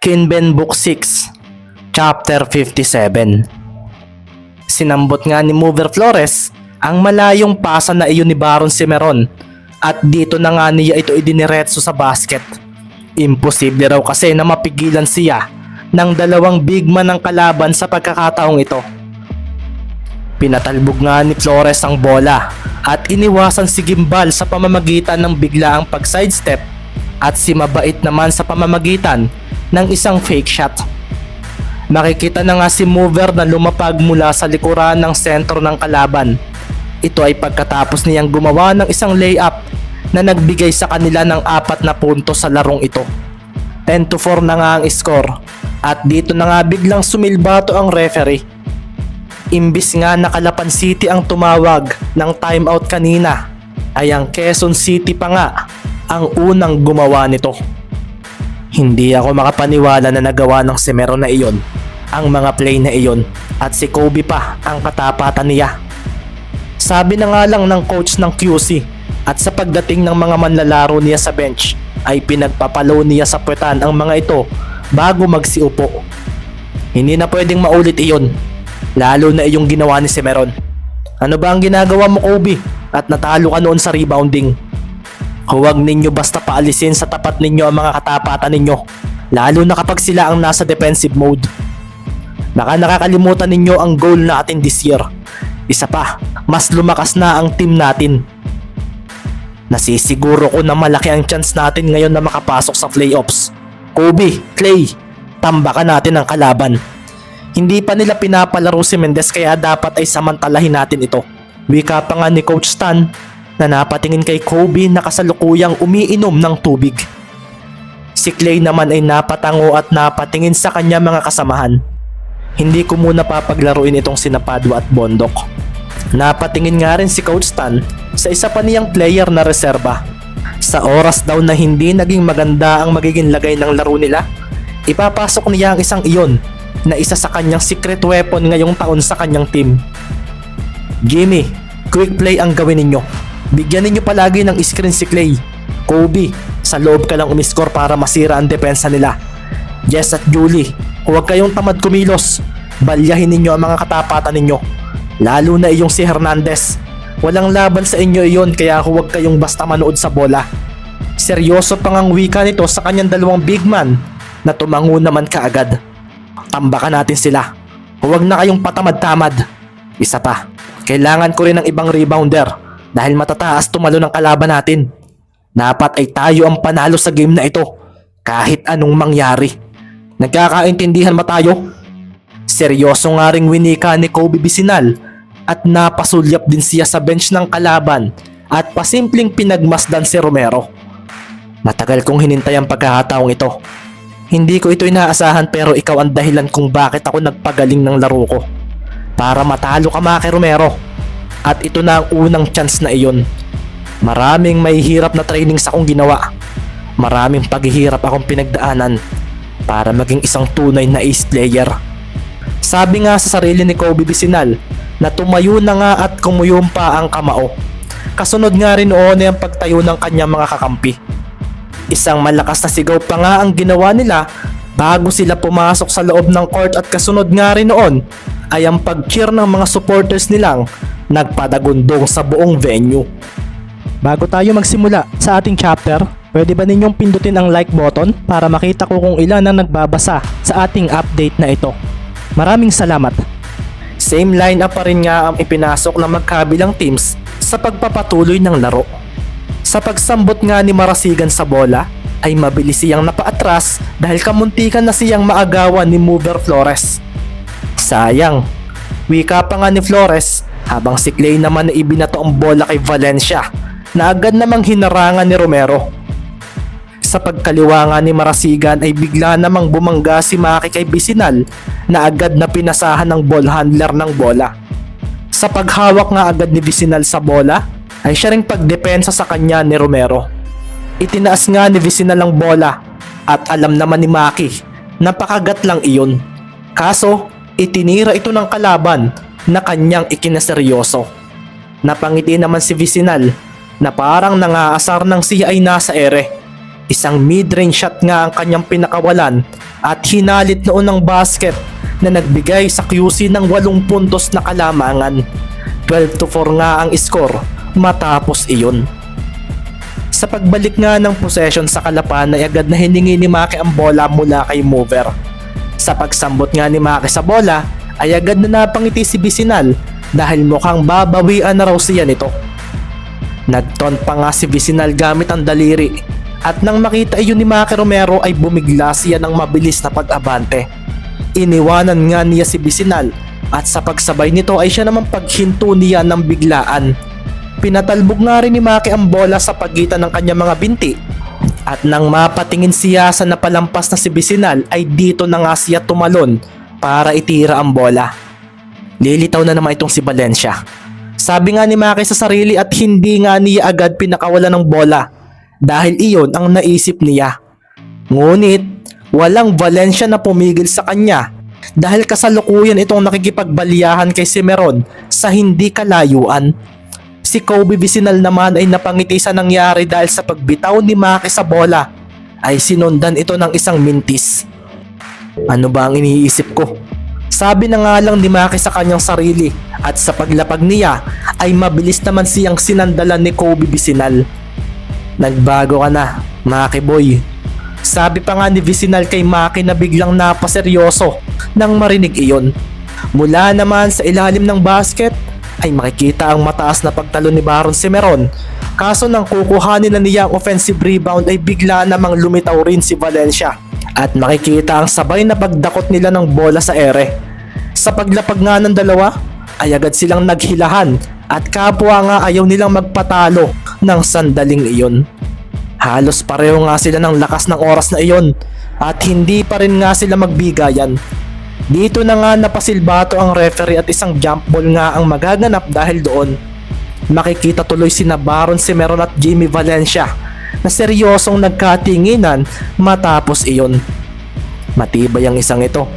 Kinben Book 6, Chapter 57. Sinambot nga ni Mover Flores ang malayong pasa na iyon ni Baron Cimarron at dito na nga niya ito idiniretso sa basket. Imposible raw kasi na mapigilan siya ng dalawang big man ng kalaban sa pagkakataong ito. Pinatalbog nga ni Flores ang bola at iniwasan si Gimbal sa pamamagitan ng biglaang pag-sidestep at si Mabait naman sa pamamagitan ng isang fake shot. Makikita na nga si Mover na lumapag mula sa likuran ng sentro ng kalaban. Ito ay pagkatapos niyang gumawa ng isang layup na nagbigay sa kanila ng 4 na puntos sa larong ito. 10-4 na nga ang score at dito na nga biglang sumilbato ang referee. Imbis nga na Calapan City ang tumawag ng timeout kanina, ay ang Quezon City pa nga ang unang gumawa nito. Hindi ako makapaniwala na nagawa ng Cimarron na iyon ang mga play na iyon at si Kobe pa ang katapatan niya. Sabi na nga lang ng coach ng QC at sa pagdating ng mga manlalaro niya sa bench ay pinagpapalo niya sa puwetan ang mga ito bago magsiupo. Hindi na pwedeng maulit iyon, lalo na iyong ginawa ni Cimarron. Ano ba ang ginagawa mo, Kobe? At natalo ka noon sa rebounding. Huwag ninyo basta paalisin sa tapat ninyo ang mga katapatan ninyo, lalo na kapag sila ang nasa defensive mode. Baka nakakalimutan ninyo ang goal natin this year. Isa pa, mas lumakas na ang team natin. Nasisiguro ko na malaki ang chance natin ngayon na makapasok sa playoffs. Kobe, Clay, tambakan natin ang kalaban. Hindi pa nila pinapalaro si Mendez kaya dapat ay samantalahin natin ito. Wika pa nga ni Coach Stan na napatingin kay Kobe na kasalukuyang umiinom ng tubig. Si Clay naman ay napatango at napatingin sa kanya mga kasamahan. Hindi ko muna papaglaruin itong sina Padua at Bondok. Napatingin nga rin si Coach Stan sa isa pa niyang player na reserba. Sa oras daw na hindi naging maganda ang magiging lagay ng laro nila, ipapasok niya ang isang iyon na isa sa kanyang secret weapon ngayong taon sa kanyang team. Jimmy, quick play ang gawin ninyo. Bigyan ninyo palagi ng screen si Clay. Kobe, sa loob ka lang umiscore para masira ang depensa nila. Jess at Julie, huwag kayong tamad kumilos. Balyahin ninyo ang mga katapatan ninyo. Lalo na iyong si Hernandez. Walang laban sa inyo iyon kaya huwag kayong basta manood sa bola. Seryoso pang ang wika nito sa kanyang dalawang big man na tumango naman kaagad. Tambakan natin sila. Huwag na kayong patamad-tamad. Isa pa, kailangan ko rin ng ibang rebounder dahil matataas tumalo ng kalaban natin. Dapat ay tayo ang panalo sa game na ito kahit anong mangyari. Nagkakaintindihan ba tayo? Seryoso nga ring winika ni Kobe Bisinal at napasulyap din siya sa bench ng kalaban at pasimpleng pinagmasdan si Romero. Matagal kong hinintay ang pagkakataong ito. Hindi ko ito inaasahan pero ikaw ang dahilan kung bakit ako nagpagaling ng laro ko. Para matalo ka mga kay Romero. At ito na ang unang chance na iyon. Maraming may hirap na trainings akong ginawa. Maraming paghihirap akong pinagdaanan para maging isang tunay na ace player. Sabi nga sa sarili ni Kobe Bisinal na tumayo na nga at kumuyumpa ang kamao. Kasunod nga rin noon ay ang pagtayo ng kanyang mga kakampi. Isang malakas na sigaw pa nga ang ginawa nila bago sila pumasok sa loob ng court at kasunod nga rin noon ay ang pag-cheer ng mga supporters nilang nagpadagundong sa buong venue. Bago tayo magsimula sa ating chapter, pwede ba ninyong pindutin ang like button para makita ko kung ilan ang nagbabasa sa ating update na ito. Maraming salamat. Same lineup pa rin nga ang ipinasok ng magkabilang teams sa pagpapatuloy ng laro. Sa pagsambot nga ni Marasigan sa bola ay mabilis siyang napaatras dahil kamuntikan na siyang maagawan ni Mover Flores. Sayang, wika pa nga ni Flores habang si Clay naman na ibinato ang bola kay Valencia na agad namang hinarangan ni Romero. Sa pagkaliwa nga ni Marasigan ay bigla namang bumangga si Maki kay Bisinal na agad na pinasahan ng ball handler ng bola. Sa paghawak nga agad ni Bisinal sa bola ay siya ring pagdepensa sa kanya ni Romero. Itinaas nga ni Bisinal ang bola at alam naman ni Maki na pakagat lang iyon. Kaso itinira ito ng kalaban na kanyang ikinaseryoso. Napangiti naman si Bisinal na parang nangaasar ng siya ay nasa ere. Isang mid-range shot nga ang kanyang pinakawalan at hinalit noon ng basket na nagbigay sa QC ng 8 puntos na kalamangan. 12-4 nga ang score matapos iyon. Sa pagbalik nga ng possession sa Kalapan ay agad na hiningi ni Maki ang bola mula kay Mover. Sa pagsambot nga ni Maki sa bola ay agad na napangiti si Vicinal dahil mukhang babawian na raw siya nito. Nagton pa nga si Vicinal gamit ang daliri at nang makita iyon ni Maki Romero ay bumigla siya ng mabilis na pag-abante. Iniwanan nga niya si Vicinal at sa pagsabay nito ay siya naman paghinto niya ng biglaan. Pinatalbog nga rin ni Maki ang bola sa pagitan ng kanyang mga binti. At nang mapatingin siya sa napalampas na si Vicinal ay dito na nga siya tumalon para itira ang bola. Lilitaw na naman itong si Valencia. Sabi nga ni Maki sa sarili at hindi nga niya agad pinakawala ng bola dahil iyon ang naisip niya. Ngunit walang Valencia na pumigil sa kanya dahil kasalukuyan itong nakikipagbaliyahan kay Cimeron sa hindi kalayuan. Si Kobe Vicinal naman ay napangiti sa nangyari dahil sa pagbitaw ni Maki sa bola ay sinundan ito ng isang mintis. Ano ba ang iniisip ko? Sabi na nga lang ni Maki sa kanyang sarili at sa paglapag niya ay mabilis naman siyang sinandalan ni Kobe Vicinal. Nagbago ka na, Maki boy. Sabi pa nga ni Vicinal kay Maki na biglang napaseryoso nang marinig iyon. Mula naman sa ilalim ng basket ay makikita ang mataas na pagtalo ni Baron Cimeron. Kaso nang kukuhanin na niya ang offensive rebound ay bigla namang lumitaw rin si Valencia. At makikita ang sabay na pagdakot nila ng bola sa ere. Sa paglapag nga ng dalawa ay agad silang naghilahan at kapwa nga ayaw nilang magpatalo ng sandaling iyon. Halos pareho nga sila ng lakas ng oras na iyon at hindi pa rin nga sila magbigayan. Dito na nga napasilbato ang referee at isang jump ball nga ang magaganap dahil doon. Makikita tuloy sina Baron Cimeron at Jimmy Valencia na seryosong nagkatinginan matapos iyon. Matibay ang isang ito.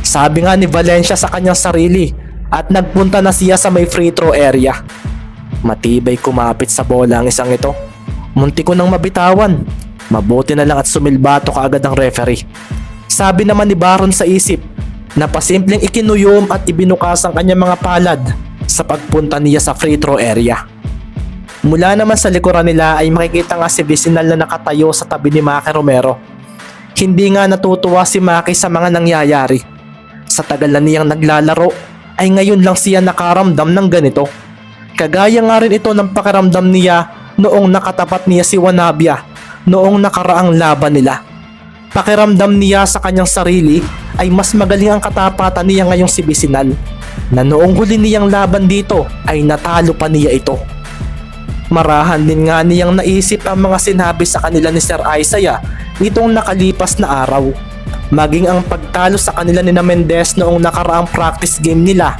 Sabi nga ni Valencia sa kanyang sarili at nagpunta na siya sa may free throw area. Matibay kumapit sa bola ang isang ito. Munti ko nang mabitawan. Mabuti na lang at sumilbato kaagad ang referee. Sabi naman ni Baron sa isip na pasimpleng ikinuyom at ibinukas ang kanyang mga palad sa pagpunta niya sa free throw area. Mula naman sa likuran nila ay makikita nga si Vicinal na nakatayo sa tabi ni Maki Romero. Hindi nga natutuwa si Maki sa mga nangyayari. Sa tagal na niyang naglalaro ay ngayon lang siya nakaramdam ng ganito. Kagaya nga rin ito ng pakiramdam niya noong nakatapat niya si Wanabia noong nakaraang laban nila. Pakiramdam niya sa kanyang sarili ay mas magaling ang katapatan niya ngayong si Vicinal na noong huli niyang laban dito ay natalo pa niya ito. Marahan din nga niyang naisip ang mga sinabi sa kanila ni Sir Isaiah nitong nakalipas na araw. Maging ang pagtalo sa kanila ni Mendez noong nakaraang practice game nila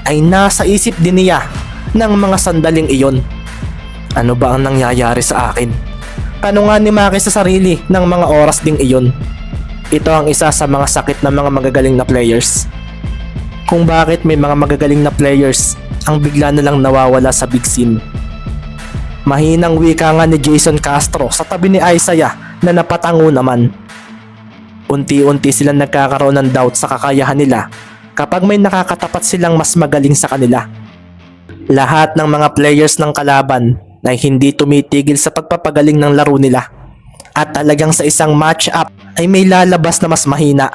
ay nasa isip din niya ng mga sandaling iyon. Ano ba ang nangyayari sa akin? Tanong nga ni Maki sa sarili ng mga oras ding iyon. Ito ang isa sa mga sakit ng mga magagaling na players. Kung bakit may mga magagaling na players ang bigla na lang nawawala sa big scene. Mahinang wika nga ni Jason Castro sa tabi ni Isaiah na napatango naman. Unti-unti silang nagkakaroon ng doubt sa kakayahan nila kapag may nakakatapat silang mas magaling sa kanila. Lahat ng mga players ng kalaban na hindi tumitigil sa pagpapagaling ng laro nila. At talagang sa isang match-up ay may lalabas na mas mahina.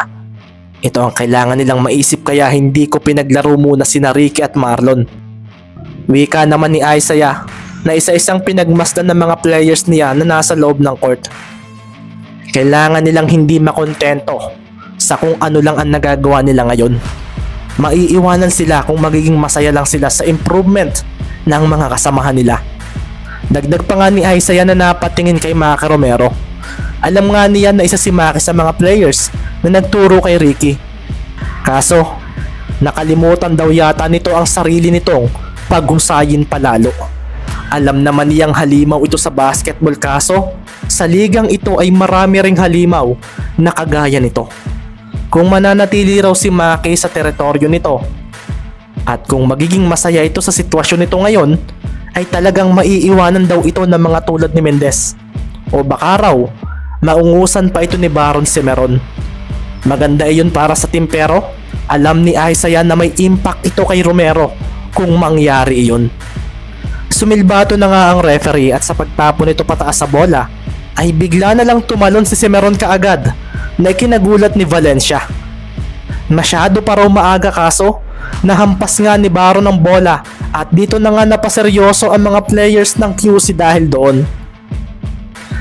Ito ang kailangan nilang maisip kaya hindi ko pinaglaro muna sina Ricky at Marlon. Wika naman ni Isaiah na isa-isang pinagmasdan ng mga players niya na nasa loob ng court. Kailangan nilang hindi makontento sa kung ano lang ang nagagawa nila ngayon. Maiiwanan sila kung magiging masaya lang sila sa improvement ng mga kasamahan nila. Dagdag pa nga ni Isaiah na napatingin kay Maki Romero. Alam nga niya na isa si Maki sa mga players na nagturo kay Ricky. Kaso, nakalimutan daw yata nito ang sarili nitong paghusayin palalo. Alam naman niyang halimaw ito sa basketball kaso sa ligang ito ay marami ring halimaw na kagaya nito. Kung mananatili raw si Maki sa teritoryo nito at kung magiging masaya ito sa sitwasyon nito ngayon ay talagang maiiwanan daw ito ng mga tulad ni Mendez o baka raw maungusan pa ito ni Baron Cimeron. Maganda iyon para sa team pero alam ni Isaiah na may impact ito kay Romero kung mangyari iyon. Sumilbato na nga ang referee at sa pagtapon nito pataas sa bola ay bigla na lang tumalon si Cimeron kaagad na ikinagulat ni Valencia. Masyado pa raw maaga kaso nahampas nga ni Baron ang bola at dito na nga napaseryoso ang mga players ng QC dahil doon.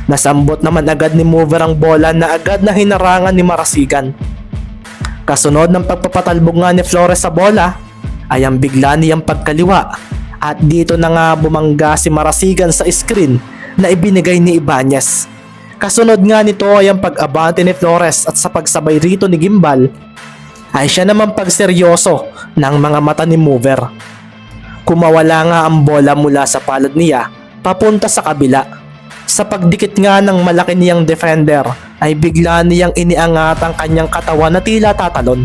Nasambot naman agad ni Mover ang bola na agad na hinarangan ni Marasigan. Kasunod ng pagpapatalbog nga ni Flores sa bola ay ang bigla niyang pagkaliwa at dito na nga bumangga si Marasigan sa screen na ibinigay ni Ibanez. Kasunod nga nito ay ang pag-abante ni Flores at sa pagsabay rito ni Gimbal ay siya naman pagseryoso ng mga mata ni Mover. Kumawala nga ang bola mula sa palad niya papunta sa kabila. Sa pagdikit nga ng malaki niyang defender ay bigla niyang iniangat ang kanyang katawan na tila tatalon.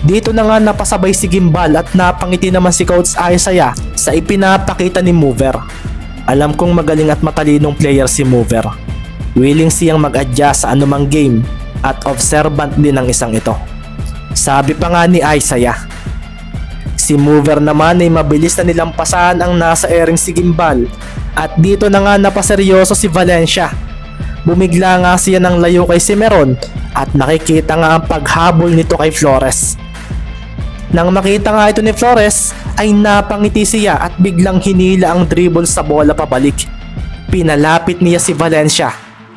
Dito na nga napasabay si Gimbal at napangiti naman si Coach Isaiah sa ipinapakita ni Mover. Alam kong magaling at matalinong player si Mover. Willing siyang mag-adjust sa anumang game at observant din ang isang ito. Sabi pa nga ni Isaiah, si Mover naman ay mabilis na nilampasan ang nasa airing si Gimbal at dito na nga napaseryoso si Valencia. Bumigla nga siya ng layo kay Cimeron at nakikita nga ang paghabol nito kay Flores. Nang makita nga ito ni Flores ay napangiti siya at biglang hinila ang dribble sa bola pabalik. Pinalapit niya si Valencia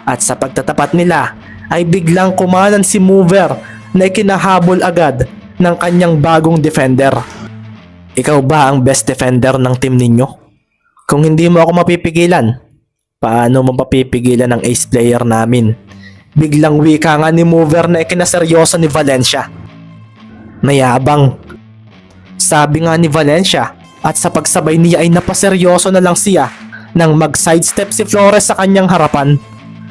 at sa pagtatapat nila ay biglang kumanan si Mover na ikinahabol agad ng kanyang bagong defender. Ikaw ba ang best defender ng team ninyo? Kung hindi mo ako mapipigilan, paano mo mapipigilan ang ace player namin? Biglang wika nga ni Mover na ikinaseryoso ni Valencia. Mayabang, sabi nga ni Valencia at sa pagsabay niya ay napaseryoso na lang siya nang mag-sidestep si Flores sa kanyang harapan.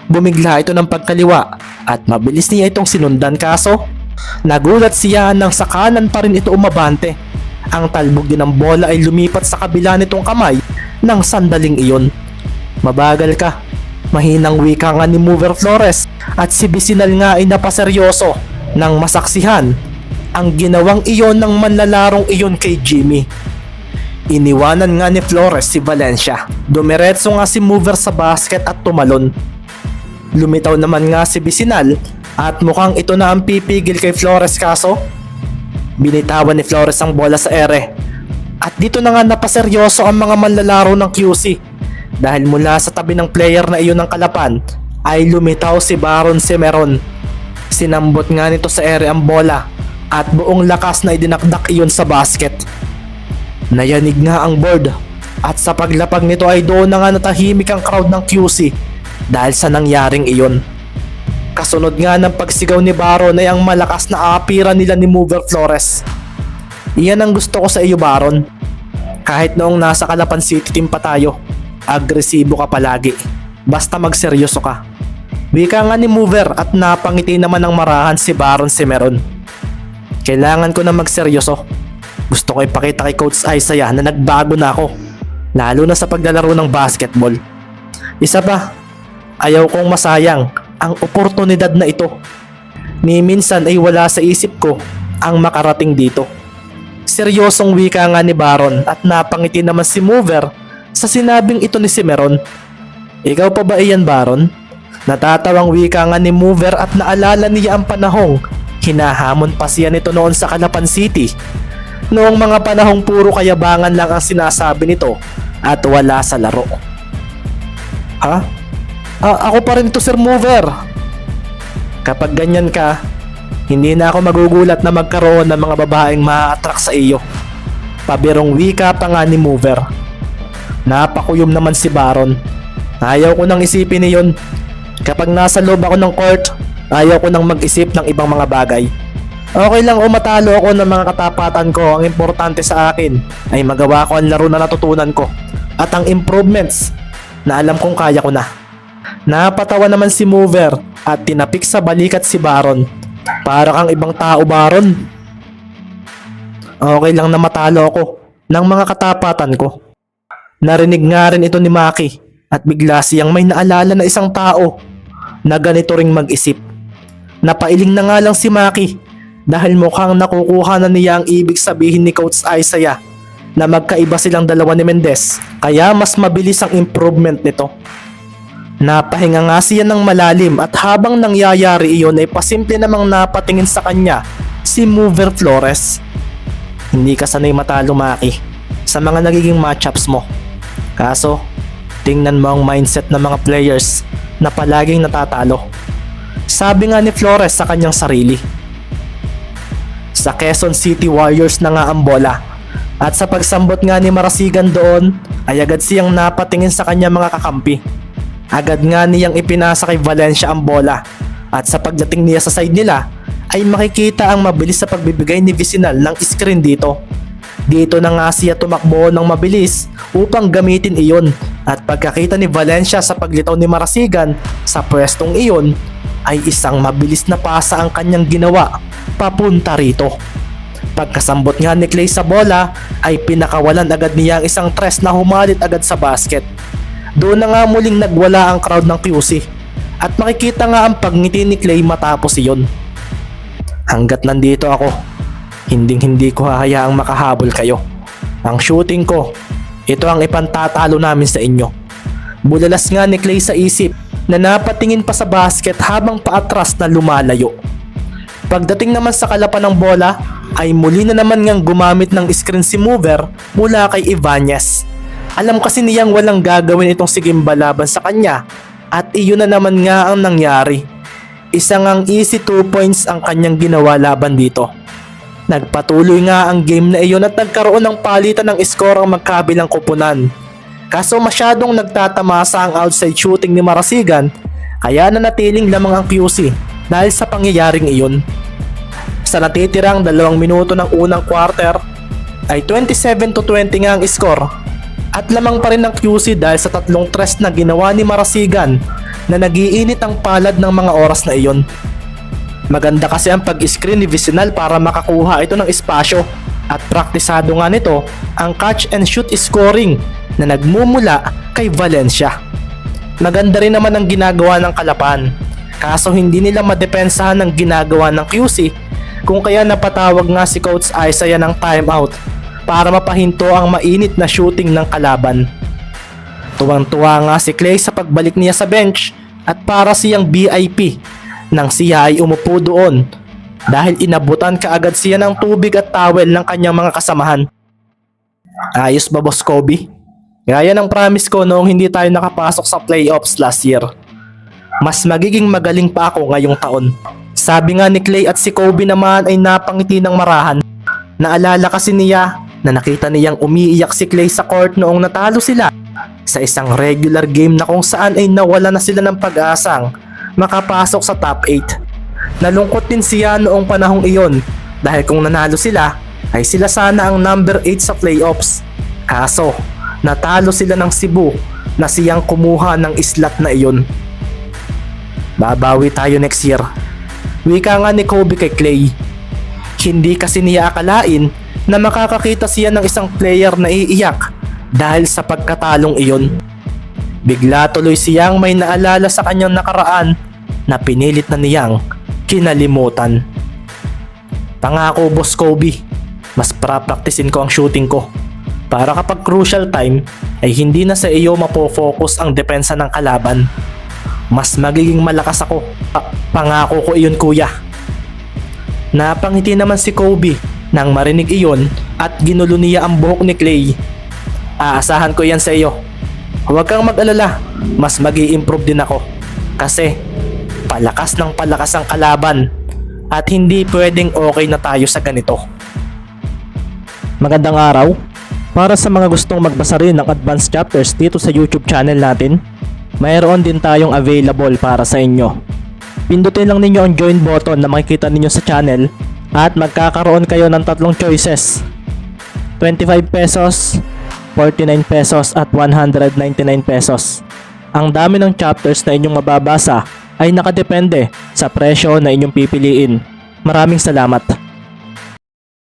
Bumigla ito ng pagkaliwa at mabilis niya itong sinundan kaso nagulat siya nang sa kanan pa rin ito umabante. Ang talbog din ng bola ay lumipat sa kabila nitong kamay ng sandaling iyon. Mabagal ka, mahinang wika nga ni Mover Flores at si Bisinal nga ay napaseryoso nang masaksihan ang ginawang iyon ng manlalarong iyon kay Jimmy. Iniwanan nga ni Flores si Valencia. Dumiretso nga si Mover sa basket at tumalon. Lumitaw naman nga si Bisinal at mukhang ito na ang pipigil kay Flores kaso binitawan ni Flores ang bola sa ere. At dito na nga napaseryoso ang mga manlalaro ng QC dahil mula sa tabi ng player na iyon ng Kalapan ay lumitaw si Baron Cimeron. Sinambot nga nito sa ere ang bola at buong lakas na idinakdak iyon sa basket. Nayanig nga ang board at sa paglapag nito ay doon na nga natahimik ang crowd ng QC dahil sa nangyaring iyon. Kasunod nga ng pagsigaw ni Baron ay ang malakas na apiran nila ni Mover Flores. Iyan ang gusto ko sa iyo, Baron. Kahit noong nasa Calapan City team pa tayo, agresibo ka palagi. Basta magseryoso ka. Wika nga ni Mover at napangiti naman ng marahan si Baron Cimeron. Kailangan ko na magseryoso. Gusto ko ipakita kay Coach Isaiah na nagbago na ako, lalo na sa paglalaro ng basketball. Isa pa, ayaw kong masayang ang oportunidad na ito. Ni minsan ay wala sa isip ko ang makarating dito. Seryosong wika nga ni Baron at napangiti naman si Mover sa sinabing ito ni Cimeron. Ikaw pa ba iyan, Baron? Natatawang wika nga ni Mover at naalala niya ang panahong hinahamon pa siya nito noon sa Calapan City. Noong mga panahong puro kayabangan lang ang sinasabi nito at wala sa laro. Ha? Ako pa rin ito, Sir Mover. Kapag ganyan ka, hindi na ako magugulat na magkaroon ng mga babaeng ma-attract sa iyo. Pabirong wika pa nga ni Mover. Napakuyom naman si Baron. Ayaw ko nang isipin niyon. Kapag nasa loob ako ng court, ayaw ko nang mag-isip ng ibang mga bagay. Okay lang o matalo ako ng mga katapatan ko, ang importante sa akin ay magawa ko ang laro na natutunan ko at ang improvements na alam kong kaya ko na. Napatawa naman si Mover at tinapik sa balikat si Baron. Para kang ibang tao, Baron. Okay lang na matalo ako ng mga katapatan ko. Narinig nga rin ito ni Maki at bigla siyang may naalala na isang tao na ganito ring mag-isip. Napailing na nga lang si Maki dahil mukhang nakukuha na niya ang ibig sabihin ni Coach Isaiah na magkaiba silang dalawa ni Mendez, kaya mas mabilis ang improvement nito. Napahinga nga siya ng malalim at habang nangyayari iyon ay pasimple namang napatingin sa kanya si Mover Flores. Hindi ka sanay matalo, Maki, sa mga nagiging matchups mo. Kaso, tingnan mo ang mindset ng mga players na palaging natatalo. Sabi nga ni Flores sa kanyang sarili. Sa Quezon City Warriors na nga ang bola. At sa pagsambot nga ni Marasigan doon, ay agad siyang napatingin sa kanyang mga kakampi. Agad nga niyang ipinasa kay Valencia ang bola. At sa pagdating niya sa side nila, ay makikita ang mabilis sa pagbibigay ni Vicinal ng screen dito. Dito na nga siya tumakbo ng mabilis upang gamitin iyon. At pagkakita ni Valencia sa paglitaw ni Marasigan sa pwestong iyon, ay isang mabilis na pasa ang kanyang ginawa papunta rito. Pagkasambot nga ni Clay sa bola, ay pinakawalan agad niya ang isang tres na humalit agad sa basket. Doon na nga muling nagwala ang crowd ng QC at makikita nga ang pagngiti ni Clay matapos iyon. Hanggat nandito ako, hindi ko hahayaang makahabol kayo. Ang shooting ko, ito ang ipantatalo namin sa inyo. Bulalas nga ni Clay sa isip na napatingin pa sa basket habang paatras na lumalayo. Pagdating naman sa kalapan ng bola, ay muli na naman ngang gumamit ng screen si Mover mula kay Ibanez. Alam kasi niyang walang gagawin itong si Gimba laban sa kanya at iyon na naman nga ang nangyari. Isang ang easy 2 points ang kanyang ginawa laban dito. Nagpatuloy nga ang game na iyon at nagkaroon ng palitan ng score ang magkabilang koponan. Kaso masyadong nagtatamasa ang outside shooting ni Marasigan kaya nanatiling lamang ang QC dahil sa pangyayaring iyon. Sa natitirang 2 minuto ng unang quarter ay 27-20 nga ang score at lamang pa rin ang QC dahil sa 3 tres na ginawa ni Marasigan na nagiinit ang palad ng mga oras na iyon. Maganda kasi ang pag-screen ni Vicinal para makakuha ito ng espasyo at praktisado nga nito ang catch and shoot scoring na nagmumula kay Valencia. Maganda rin naman ang ginagawa ng Kalapan, kaso hindi nila madepensahan ang ginagawa ng QC kung kaya napatawag nga si Coach Isaiah ng timeout para mapahinto ang mainit na shooting ng kalaban. Tuwang-tuwa nga si Clay sa pagbalik niya sa bench at para siyang VIP nang siya ay umupo doon dahil inabutan kaagad siya ng tubig at towel ng kanyang mga kasamahan. Ayos ba, Boss Kobe? Gaya ng promise ko noong hindi tayo nakapasok sa playoffs last year. Mas magiging magaling pa ako ngayong taon. Sabi nga ni Clay at si Kobe naman ay napangiti ng marahan. Naalala kasi niya na nakita niyang umiiyak si Clay sa court noong natalo sila sa isang regular game na kung saan ay nawala na sila ng pag-asang makapasok sa top 8. Nalungkot din siya noong panahong iyon dahil kung nanalo sila ay sila sana ang number 8 sa playoffs. Kaso natalo sila ng Cebu na siyang kumuha ng slot na iyon. Babawi tayo next year. Wika nga ni Kobe kay Clay. Hindi kasi niya akalain na makakakita siya ng isang player na iiyak dahil sa pagkatalong iyon. Bigla tuloy siyang may naalala sa kanyang nakaraan na pinilit na niyang kinalimutan. Pangako, Boss Kobe, mas pra-practicein ko ang shooting ko para kapag crucial time ay hindi na sa iyo mapofocus ang depensa ng kalaban. Mas magiging malakas ako. Pangako ko iyon, kuya. Napangiti naman si Kobe nang marinig iyon at ginulo niya ang buhok ni Clay. Aasahan ko yan sa iyo. Huwag kang mag-alala, mas mag-i-improve din ako. Kasi palakas ng palakas ang kalaban at hindi pwedeng okay na tayo sa ganito. Magandang araw. Para sa mga gustong magbasa rin ng advanced chapters dito sa YouTube channel natin, mayroon din tayong available para sa inyo. Pindutin lang ninyo ang join button na makikita ninyo sa channel at magkakaroon kayo ng 3 choices. 25 pesos, 49 pesos at 199 pesos. Ang dami ng chapters na inyong mababasa ay nakadepende sa presyo na inyong pipiliin. Maraming salamat.